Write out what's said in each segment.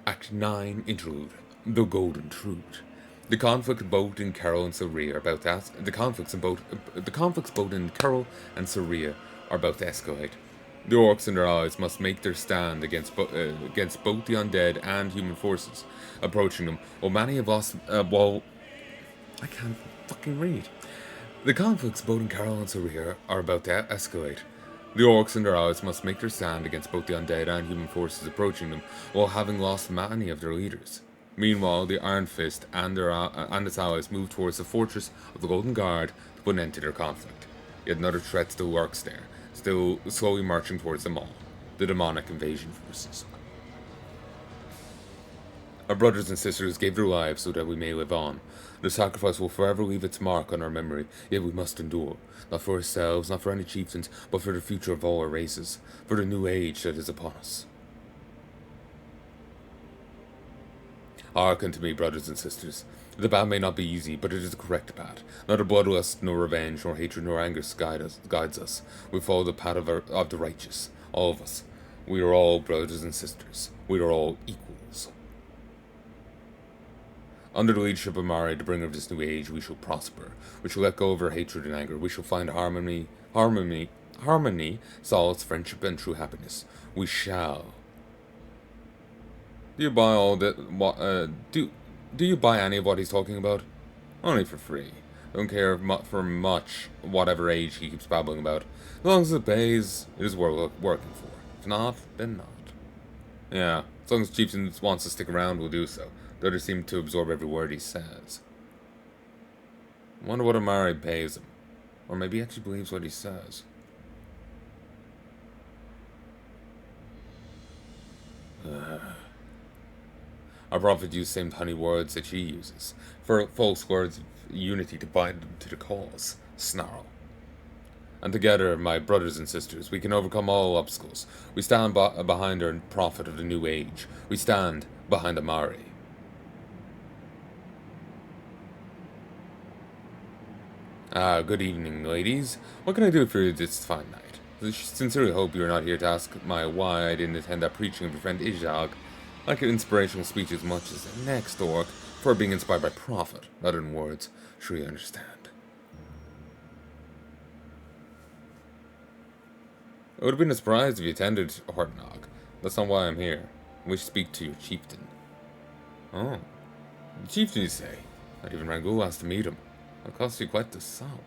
Act 9, Interlude. The Golden Truth. The conflicts both in Carol and Saria are about that. The conflicts both in Carol and Saria are about to escalate. The orcs and their allies must make their stand against both the undead and human forces approaching them. While many have lost, I can't fucking read. The conflicts both in Carol and Saria are about to escalate. The orcs and their allies must make their stand against both the undead and human forces approaching them, while having lost many of their leaders. Meanwhile, the Iron Fist and its allies move towards the fortress of the Golden Guard to put an end to their conflict. Yet another threat still lurks there, still slowly marching towards them all: the demonic invasion forces. Our brothers and sisters gave their lives so that we may live on. The sacrifice will forever leave its mark on our memory, yet we must endure. Not for ourselves, not for any chieftains, but for the future of all our races, for the new age that is upon us. Hearken to me, brothers and sisters. The path may not be easy, but it is the correct path. Neither bloodlust, nor revenge, nor hatred, nor anger guides us. We follow the path of the righteous, all of us. We are all brothers and sisters. We are all equals. Under the leadership of Mari, the bringer of this new age, we shall prosper. We shall let go of our hatred and anger. We shall find harmony, solace, friendship, and true happiness. We shall. Do you buy all that? Do you buy any of what he's talking about? Only for free. Don't care for much whatever age he keeps babbling about. As long as it pays, it is worth working for. If not, then not. Yeah, as long as Chieftain wants to stick around, we'll do so. The others seem to absorb every word he says. I wonder what Amari pays him. Or maybe he actually believes what he says. Our prophet used the same honey words that she uses. For false words of unity to bind them to the cause. Snarl. And together, my brothers and sisters, we can overcome all obstacles. We stand behind our prophet of the new age. We stand behind Amari. Good evening, ladies. What can I do for you this fine night? I sincerely hope you are not here to ask why I didn't attend that preaching of your friend Izhag. I like an inspirational speech as much as the next orc, for being inspired by prophet, rather than words. Sure you understand. I would have been surprised if you attended Hortnog. That's not why I'm here. I wish to speak to your chieftain. Oh. The chieftain, you say? Not even Rangul asked to meet him. It'll cost you quite the sum.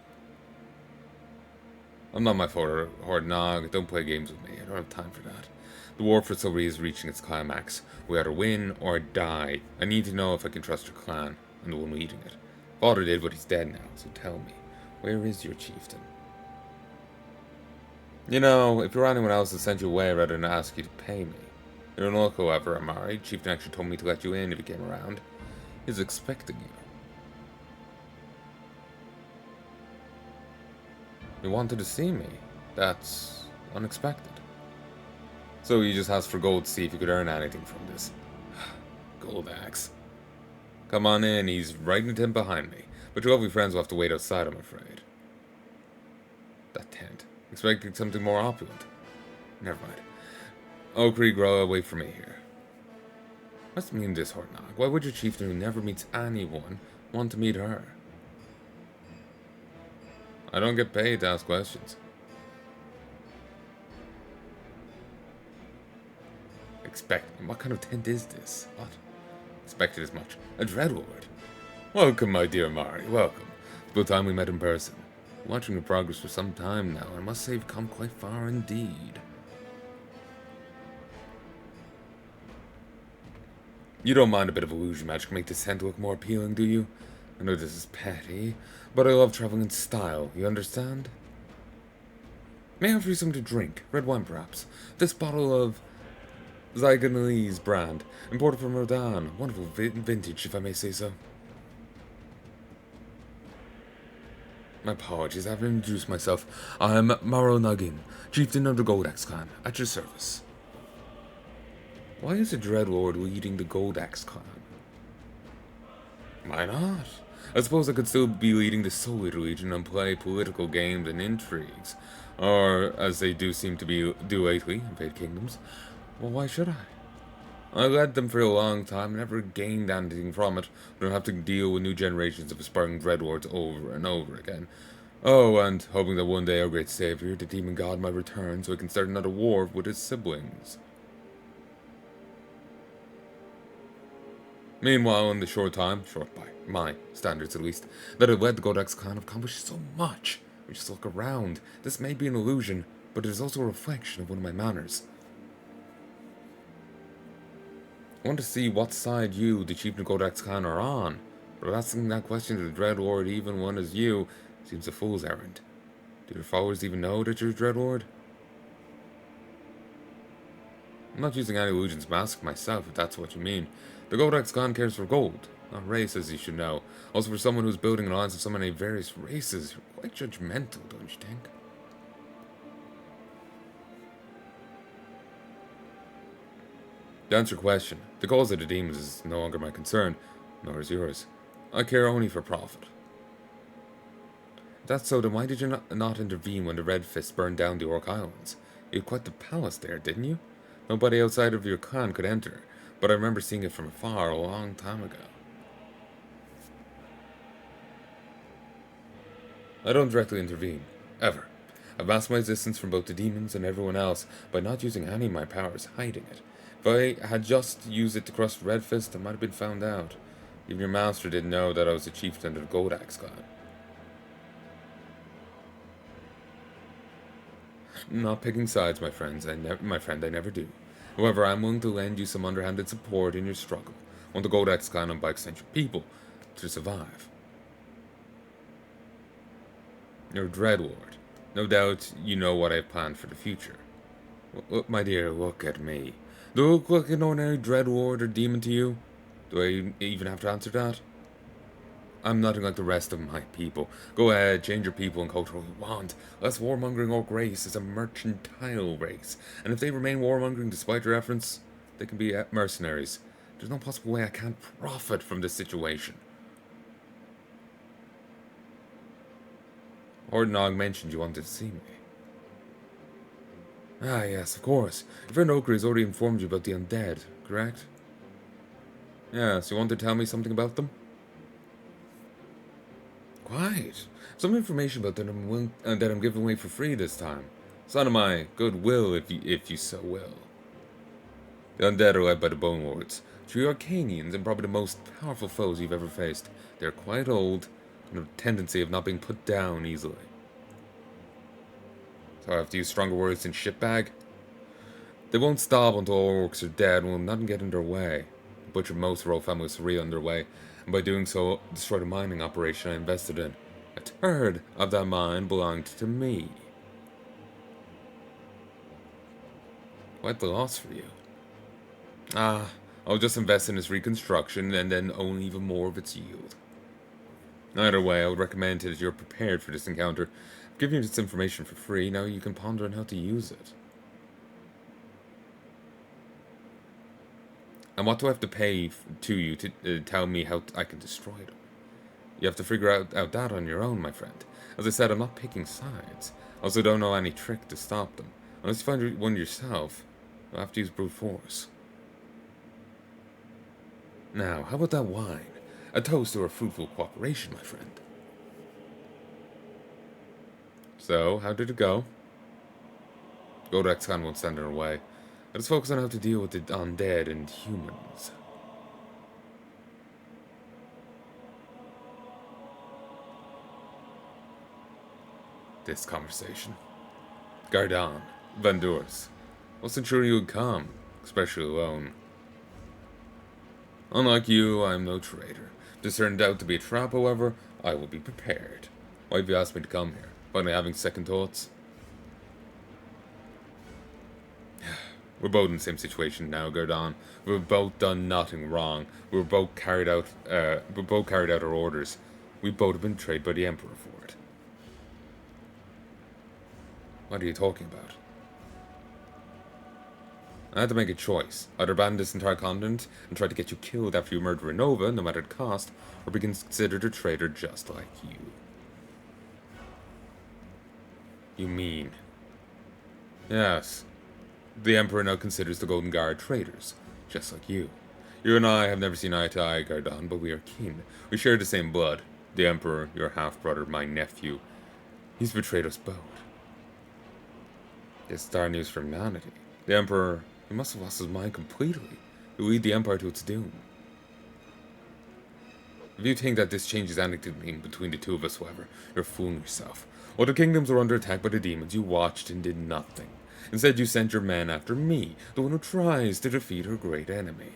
I'm not my fault, Hortnog. Don't play games with me. I don't have time for that. The war for Silvery is reaching its climax. We either win or die. I need to know if I can trust your clan and the one leading it. Father did, but he's dead now, so tell me, where is your chieftain? You know, if you're anyone else that sent you away rather than ask you to pay me. You're an orc, however, Amari. Chieftain actually told me to let you in if you came around. He's expecting you. You wanted to see me. That's unexpected. So you just asked for gold to see if you could earn anything from this. Gold axe. Come on in, he's right in the tent behind me. But your lovely friends will have to wait outside, I'm afraid. That tent. Expecting something more opulent. Never mind. Okri, grow away from me here. Must mean this, Hortnog. Why would your chieftain who never meets anyone want to meet her? I don't get paid to ask questions. What kind of tent is this? What? Expected as much. A Dreadlord. Welcome, my dear Mari, welcome. It's about time we met in person. Watching your progress for some time now, I must say you've come quite far indeed. You don't mind a bit of illusion magic make this tent look more appealing, do you? I know this is petty, but I love traveling in style, you understand? May I offer you something to drink? Red wine, perhaps? This bottle of Zygonese brand, imported from Rodan. Wonderful vintage, if I may say so. My apologies, I haven't introduced myself. I'm Maro Nagin, chieftain of the Goldax clan, at your service. Why is a Dreadlord leading the Goldax clan? Why not? I suppose I could still be leading the Solar Legion and play political games and intrigues. Or, as they do seem to do lately, invade kingdoms. Well, why should I? I led them for a long time, never gained anything from it, but I have to deal with new generations of aspiring dreadlords over and over again. Oh, and hoping that one day our great savior, the demon god, might return so he can start another war with his siblings. Meanwhile, in the short by my standards at least, that I've led the Godax clan, I've accomplished so much. We just look around. This may be an illusion, but it is also a reflection of one of my manners. I want to see what side you, the chief of the Godax clan, are on, but asking that question to the Dreadlord, even one as you, seems a fool's errand. Do your followers even know that you're a Dreadlord? I'm not using any illusions mask myself, if that's what you mean. The Godax clan cares for gold, not race, as you should know. Also, for someone who's building an alliance of so many various races, you're quite judgmental, don't you think? To answer your question, the cause of the demons is no longer my concern, nor is yours. I care only for profit. If that's so, then why did you not intervene when the Red Fist burned down the Orc Islands? You had quite the palace there, didn't you? Nobody outside of your clan could enter, but I remember seeing it from afar a long time ago. I don't directly intervene, ever. I've masked my existence from both the demons and everyone else by not using any of my powers, hiding it. If I had just used it to crush Red Fist, I might have been found out. Even your master didn't know that I was a chieftain of the Godax clan. Not picking sides, my friends. I never do. However, I'm willing to lend you some underhanded support in your struggle. I want the Godax clan and by extension people to survive. You're a Dreadlord. No doubt you know what I've planned for the future. My dear, look at me. Do I look like an ordinary Dreadlord or demon to you? Do I even have to answer that? I'm nothing like the rest of my people. Go ahead, change your people and culture all you want. Less warmongering orc race is a mercantile race, and if they remain warmongering despite your efforts, they can be mercenaries. There's no possible way I can't profit from this situation. Hortnog mentioned you wanted to see me. Ah, yes, of course. Your friend Oaker has already informed you about the undead, correct? Yes, you want to tell me something about them? Quite. Some information about them that I'm giving away for free this time. Sign of my goodwill, if you so will. The undead are led by the Bone Lords, true Arcanians and probably the most powerful foes you've ever faced. They're quite old and have a tendency of not being put down easily. So I have to use stronger words than shitbag? They won't stop until all orcs are dead and will not get in their way. Butcher most royal families Saria underway, and by doing so, destroy the mining operation I invested in. A third of that mine belonged to me. Quite the loss for you. Ah, I'll just invest in its reconstruction and then own even more of its yield. Either way, I would recommend that you're prepared for this encounter. I've given you this information for free, now you can ponder on how to use it. And what do I have to pay to you to tell me how I can destroy them? You have to figure out that on your own, my friend. As I said, I'm not picking sides. I also don't know any trick to stop them. Unless you find one yourself, you'll have to use brute force. Now, how about that wine? A toast to our fruitful cooperation, my friend. So, how did it go? Godax Khan won't stand in our way. Let us focus on how to deal with the undead and humans. This conversation. Gardan, Vandurs. Wasn't sure you would come, especially alone. Unlike you, I am no traitor. If this turned out to be a trap, however, I will be prepared. Why have you asked me to come here? Finally having second thoughts? We're both in the same situation now, Gardan. We've both done nothing wrong. We're both carried out our orders. We both have been betrayed by the Emperor for it. What are you talking about? I had to make a choice. Either abandon this entire continent and try to get you killed after you murder Renova, no matter the cost, or be considered a traitor just like you. You mean? Yes. The Emperor now considers the Golden Guard traitors. just like you. You and I have never seen eye to eye, Gardon, but we are kin. We share the same blood. The Emperor, your half-brother, my nephew. He's betrayed us both. It's dire news for humanity. The Emperor, he must have lost his mind completely. He'll lead the Empire to its doom. If you think that this changes anything between the two of us, however, you're fooling yourself. While the kingdoms were under attack by the demons, you watched and did nothing. Instead, you sent your men after me, the one who tries to defeat her great enemy.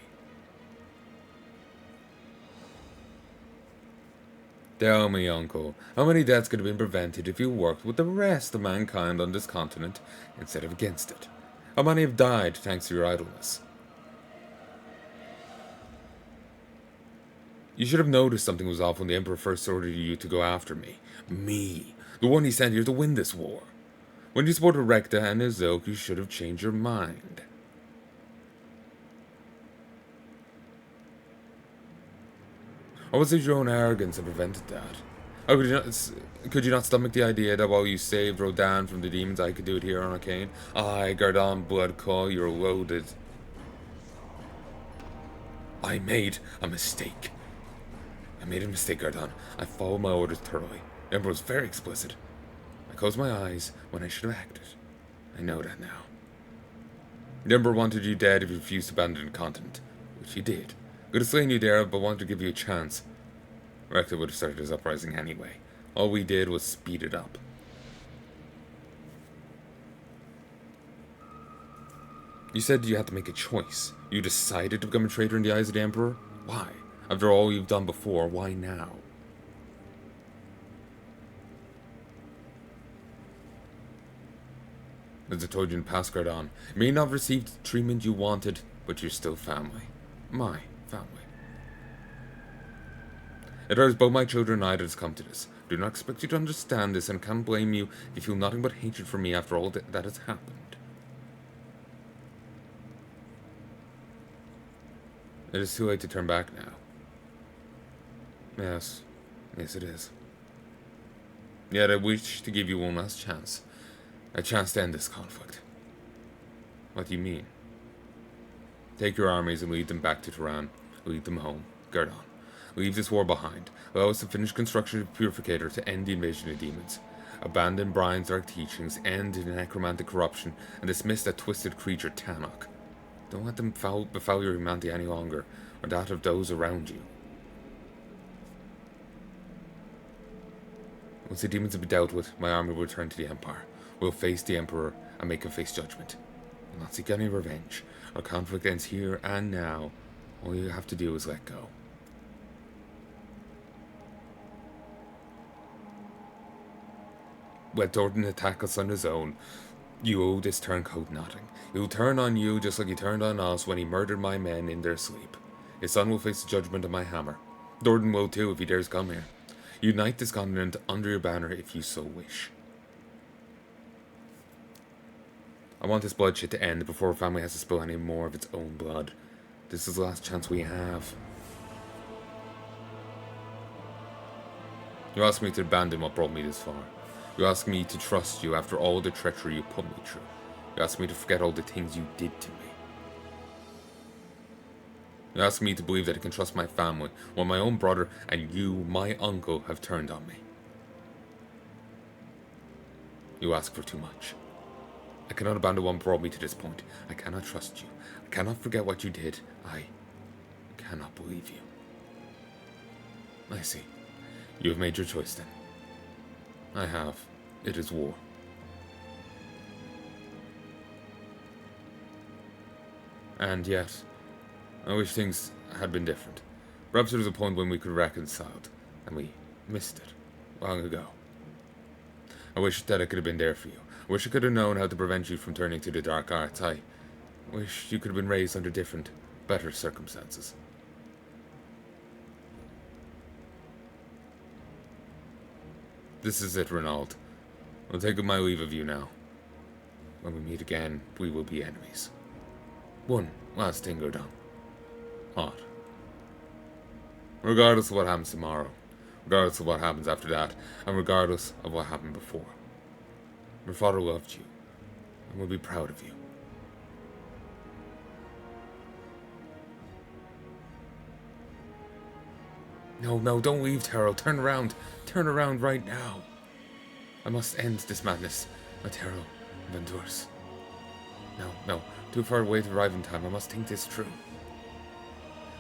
Tell me, uncle, how many deaths could have been prevented if you worked with the rest of mankind on this continent instead of against it? How many have died thanks to your idleness? You should have noticed something was off when the Emperor first ordered you to go after me. Me, the one he sent here to win this war. When you supported Rekta and his ilk, you should have changed your mind. Or was it your own arrogance that prevented that? How could you not stomach the idea that while you saved Rodan from the demons, I could do it here on Arkain? Aye, Gardon Bloodcall, you're loaded. I made a mistake. Gardon. I followed my orders thoroughly. The Emperor was very explicit. I closed my eyes when I should have acted. I know that now. The Emperor wanted you dead if you refused to abandon the continent, which he did. Could have slain you there, but wanted to give you a chance. Rekta would have started his uprising anyway. All we did was speed it up. You said you had to make a choice. You decided to become a traitor in the eyes of the Emperor? Why? After all you've done before, why now? As I told you in past, Gardon, you may not have received the treatment you wanted, but you're still family. My family. It hurts both my children and I that has come to this. I do not expect you to understand this, and can't blame you if you feel nothing but hatred for me after all that has happened. It is too late to turn back now. Yes it is. Yet I wish to give you one last chance. A chance to end this conflict. What do you mean? Take your armies and lead them back to Tehran. Lead them home. Gardon. Leave this war behind. Allow us to finish construction of Purificator to end the invasion of demons. Abandon Brian's dark teachings, end in necromantic corruption, and dismiss that twisted creature Tannock. Don't let them befoul your humanity any longer, or that of those around you. Once the demons have been dealt with, my army will return to the Empire. We'll face the Emperor and make him face judgment. We'll not seek any revenge. Our conflict ends here and now. All you have to do is let go. Let Dordan attack us on his own. You owe this turncoat nothing. He'll turn on you just like he turned on us when he murdered my men in their sleep. His son will face the judgment of my hammer. Dordan will too if he dares come here. Unite this continent under your banner if you so wish. I want this bloodshed to end before our family has to spill any more of its own blood. This is the last chance we have. You asked me to abandon what brought me this far. You asked me to trust you after all the treachery you put me through. You asked me to forget all the things you did to me. You asked me to believe that I can trust my family, while my own brother and you, my uncle, have turned on me. You ask for too much. I cannot abandon what brought me to this point. I cannot trust you. I cannot forget what you did. I cannot believe you. I see. You have made your choice then. I have. It is war. And yet, I wish things had been different. Perhaps there was a point when we could have reconciled, and we missed it long ago. I wish that I could have been there for you. I wish I could have known how to prevent you from turning to the dark arts. I wish you could have been raised under different, better circumstances. This is it, Renaud. I'll take my leave of you now. When we meet again, we will be enemies. One last thing, Gardon. Odd. Regardless of what happens tomorrow, regardless of what happens after that, and regardless of what happened before, your father loved you, and will be proud of you. No, no, don't leave, Terrell. Turn around. Turn around right now. I must end this madness. My Terrell, Vendors. No, no. Too far away to arrive in time. I must think this through.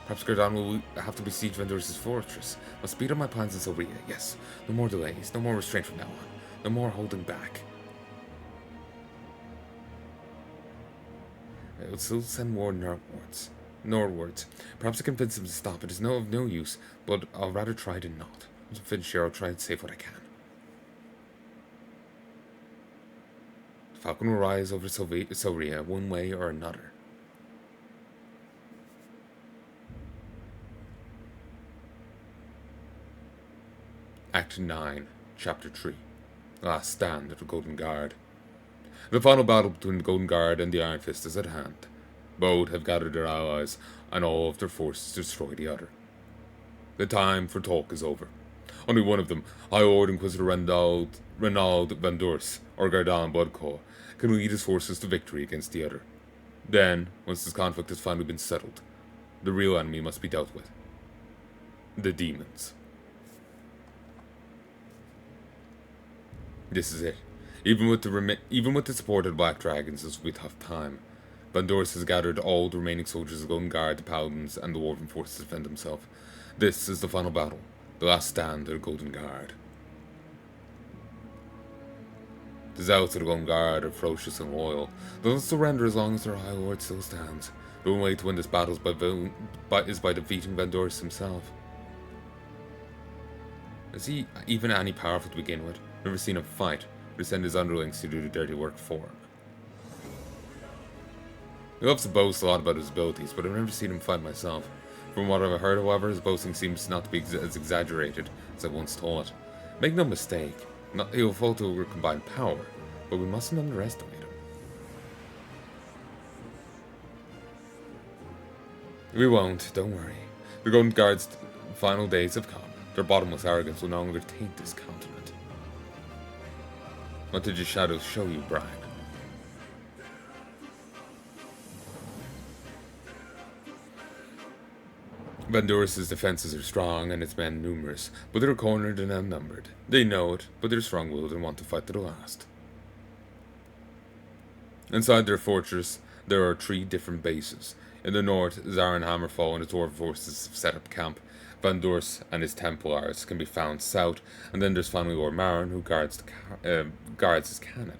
Perhaps Gerdon will have to besiege Vendors' fortress. Must speed up my plans in Soria, yes. No more delays, no more restraint from now on. No more holding back. I will still send word northwards. Perhaps I can convince him to stop. It is of no use, but I'll rather try than not. Once I'm finished here, I'll try and save what I can. The Falcon will rise over Soria one way or another. Act 9, Chapter 3. Last stand at the Golden Guard. The final battle between the Golden Guard and the Iron Fist is at hand. Both have gathered their allies and all of their forces to destroy the other. The time for talk is over. Only one of them, High Lord Inquisitor Renald Vendors, or Gerdon Bloodclaw, can lead his forces to victory against the other. Then, once this conflict has finally been settled, the real enemy must be dealt with. The demons. This is it. Even with the support of the Black Dragons, this will be a tough time. Vendors has gathered all the remaining soldiers of the Golden Guard, the Paladins, and the Dwarven forces to defend himself. This is the final battle, the last stand of the Golden Guard. The zealots of the Golden Guard are ferocious and loyal. They'll not surrender as long as their High Lord still stands. The only way to win this battle is by defeating Vendors himself. Is he even any powerful to begin with? Never seen him fight, but send his underlings to do the dirty work for him. He loves to boast a lot about his abilities, but I've never seen him fight myself. From what I've heard, however, his boasting seems not to be as exaggerated as I once thought. Make no mistake, he'll fall to our combined power, but we mustn't underestimate him. We won't, don't worry. The Golden Guard's final days have come. Their bottomless arrogance will no longer taint this continent. What did your shadows show you, Brian? Vendors' defenses are strong and its men numerous, but they're cornered and outnumbered. They know it, but they're strong-willed and want to fight to the last. Inside their fortress, there are 3 different bases. In the north, Zar and Hammerfall and his dwarven forces have set up camp. Vendors and his Templars can be found south, and then there's finally Lord Marin, who guards his cannon.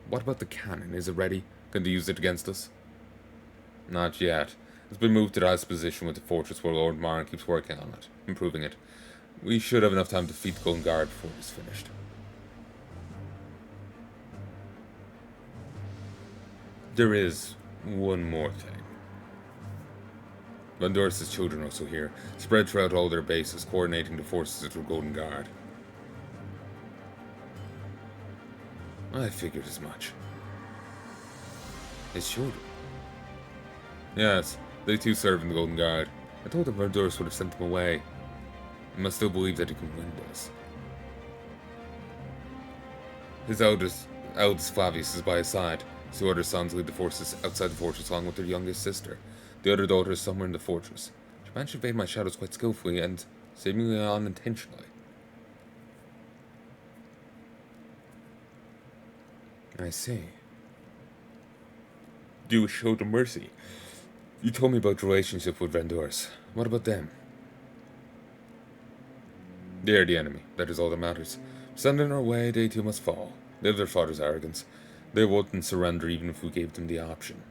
What about the cannon? Is it ready? Can they use it against us? Not yet. It's been moved to the highest position with the fortress where Lord Marin keeps working on it, improving it. We should have enough time to defeat the Golden Guard before it's finished. There is one more thing. Vendors' children are also here, spread throughout all their bases, coordinating the forces of the Golden Guard. I figured as much. His children? Yes, they too serve in the Golden Guard. I thought that Vendors would have sent them away. I must still believe that he can win this. His eldest Flavius is by his side. His 2 other sons lead the forces outside the fortress along with their youngest sister. The other daughter is somewhere in the fortress. She managed to evade my shadows quite skillfully and seemingly unintentionally. I see. You showed them mercy. You told me about your relationship with Vendors. What about them? They are the enemy. That is all that matters. Stand in our way, they too must fall. They have their father's arrogance. They wouldn't surrender even if we gave them the option.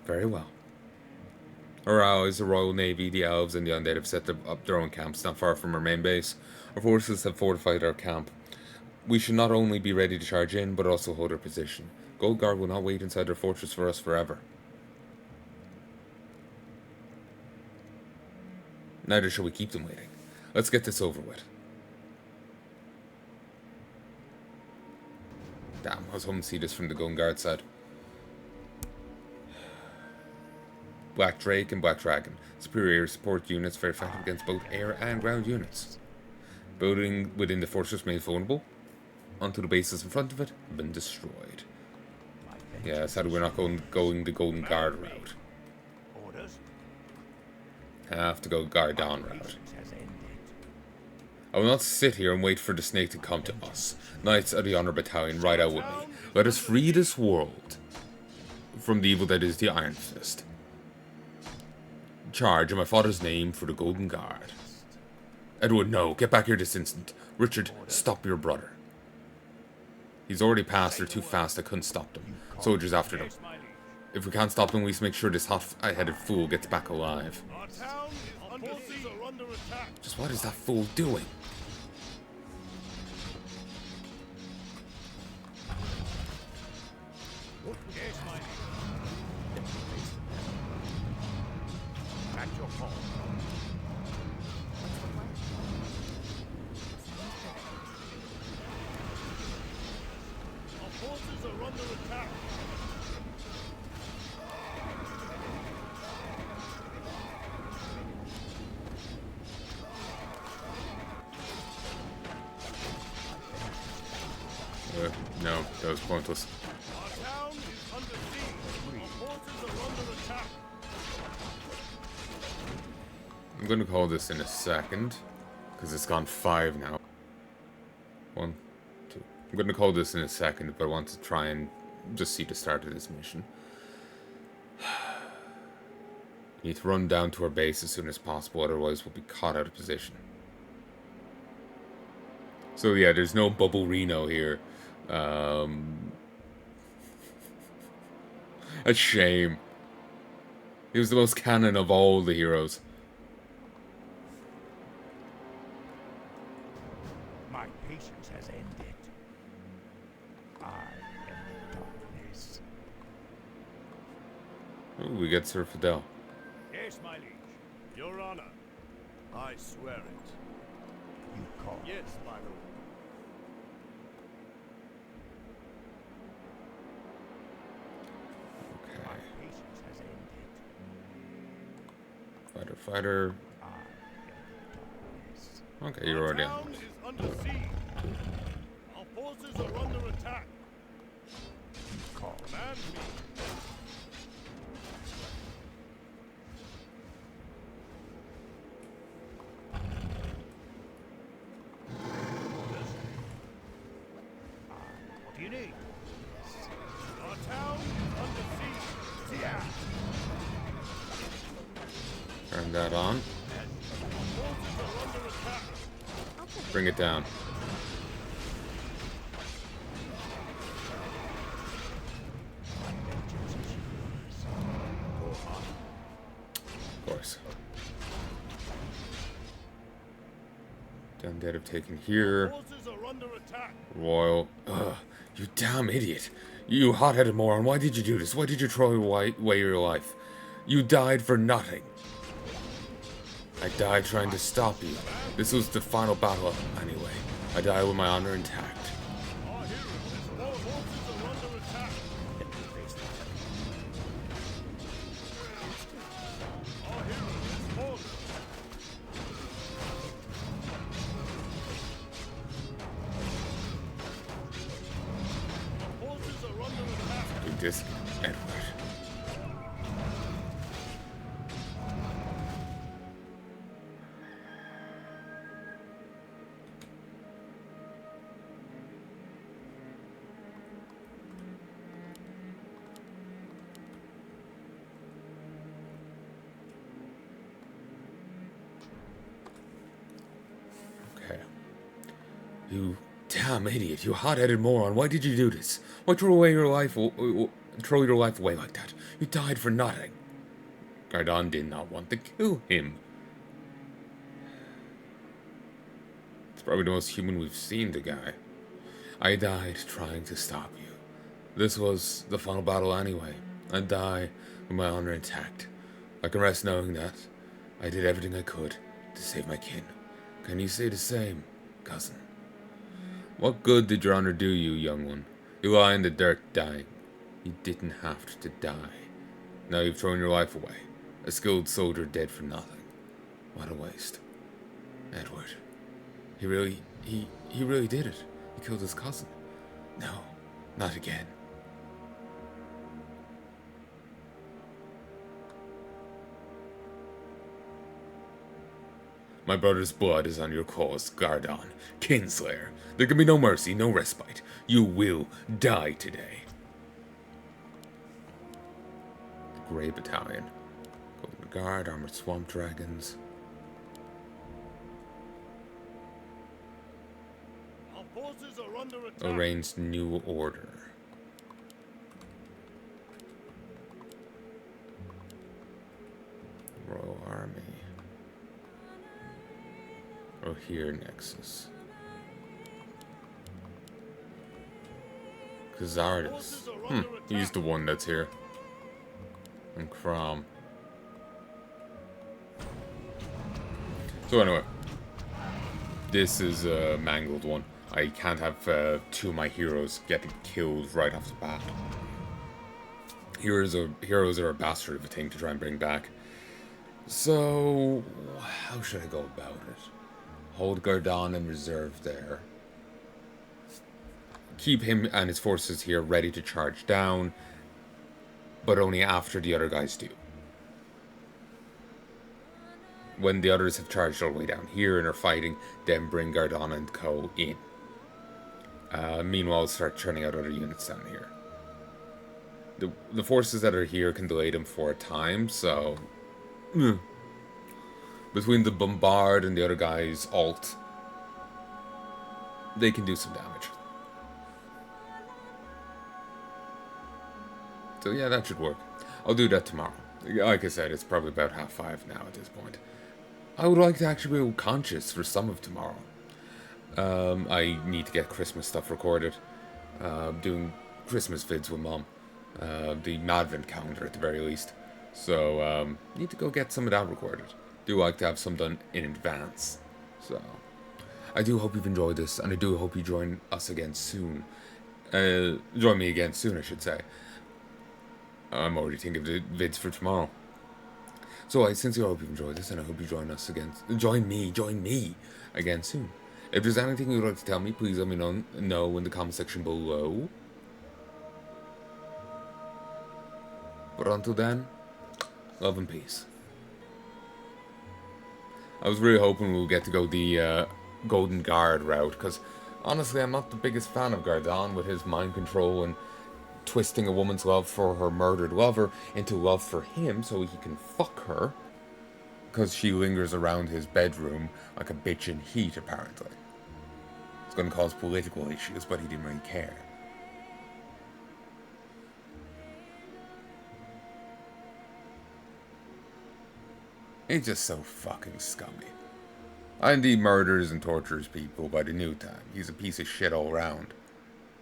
Very well. Our allies, the Royal Navy, the Elves, and the Undead have set up their own camps not far from our main base. Our forces have fortified our camp. We should not only be ready to charge in, but also hold our position. Gold Guard will not wait inside their fortress for us forever. Neither shall we keep them waiting. Let's get this over with. Damn, I was hoping to see this from the Golden Guard side. Black Drake and Black Dragon. Superior support units very effective against both air and ground units. Building within the fortress made vulnerable. Onto the bases in front of it have been destroyed. Yeah, sadly we're not going the Golden Guard route. Have to go Gardon route. I will not sit here and wait for the snake to come to us. Knights of the Honor Battalion, ride out with me. Let us free this world from the evil that is the Iron Fist. Charge in my father's name for the Golden Guard. Edward, no. Get back here this instant. Richard, stop your brother. He's already passed. They're too fast. I couldn't stop them. Soldiers after them. If we can't stop them, we must make sure this hot-headed fool gets back alive. Just what is that fool doing? No, that was pointless. I'm going to call this in a second, because it's gone 5 now. 1, 2. I'm going to call this in a second, but I want to try and just see the start of this mission. Need to run down to our base as soon as possible, otherwise we'll be caught out of position. So yeah, there's no Bubble Reno here. A shame. He was the most canon of all the heroes. My patience has ended. I am the darkness. Ooh, we get Sir Fidel. Yes, my liege. Your honor. I swear it. You call. Yes, my lord. My patience has ended. Fighter. I am the darkness. Okay, you're already Our on. town is under siege. Our forces are under attack. You call. Command me. What do you need? Our town is under siege. Yeah. Turn that on. Our forces are under attack. Bring it down. Of course. Undead have taken here. Forces are under attack. Royal. Ugh, you damn idiot. You hot-headed moron. Why did you do this? Why did you throw away your life? You died for nothing. I died trying to stop you. This was the final battle anyway. I died with my honor intact. Our heroes, our forces are under attack. Our hero has fallen. Our forces are under attack. Do this, Edward. Okay. You damn idiot! You hot-headed moron! Why did you do this? Why throw away your life? Throw your life away like that? You died for nothing. Gardon did not want to kill him. It's probably the most human we've seen, the guy. I died trying to stop you. This was the final battle anyway. I die with my honor intact. I can rest knowing that I did everything I could to save my kin. Can you say the same, cousin? What good did your honor do you, young one? You lie in the dirt dying. You didn't have to die. Now you've thrown your life away. A skilled soldier dead for nothing. What a waste. Edward. He really did it. He killed his cousin. No, not again. My brother's blood is on your cause, Gardon, Kinslayer. There can be no mercy, no respite. You will die today. Grey Battalion. Golden Guard, Armored Swamp Dragons. Our forces are under attack. Arranged New Order. Royal Army. Oh, here, Nexus. Kazardis. He's the one that's here. And Crom. So anyway. This is a mangled one. I can't have two of my heroes getting killed right off the bat. Heroes are a bastard of a thing to try and bring back. So, how should I go about it? Hold Gardon in reserve there. Keep him and his forces here ready to charge down, but only after the other guys do. When the others have charged all the way down here and are fighting, then bring Gardon and co in. Meanwhile, start churning out other units down here. The forces that are here can delay them for a time, so... Between the Bombard and the other guy's alt, they can do some damage. So yeah, that should work. I'll do that tomorrow. Like I said, it's probably about 5:30 now at this point. I would like to actually be conscious for some of tomorrow. I need to get Christmas stuff recorded. Doing Christmas vids with Mom. The Advent calendar at the very least. So, need to go get some of that recorded. Do like to have some done in advance. So, I do hope you've enjoyed this, and I do hope you join us again soon. Join me again soon, I should say. I'm already thinking of the vids for tomorrow. So I sincerely hope you've enjoyed this, and I hope you join us again. Join me again soon. If there's anything you'd like to tell me, please let me know in the comment section below. But until then, love and peace. I was really hoping we'll get to go the Golden Guard route, because honestly, I'm not the biggest fan of Gardon with his mind control and twisting a woman's love for her murdered lover into love for him so he can fuck her, because she lingers around his bedroom like a bitch in heat, apparently. It's going to cause political issues, but he didn't really care. He's just so fucking scummy. And he murders and tortures people by the new time. He's a piece of shit all around.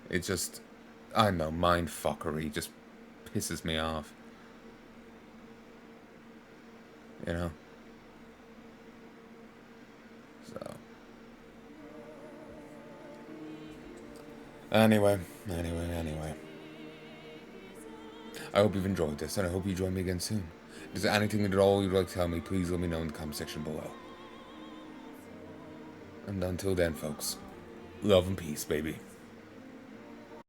It's just, I don't know, mind fuckery just pisses me off. You know? So. Anyway. I hope you've enjoyed this, and I hope you join me again soon. If there's anything at all you'd like to tell me, please let me know in the comment section below. And until then, folks, love and peace, baby.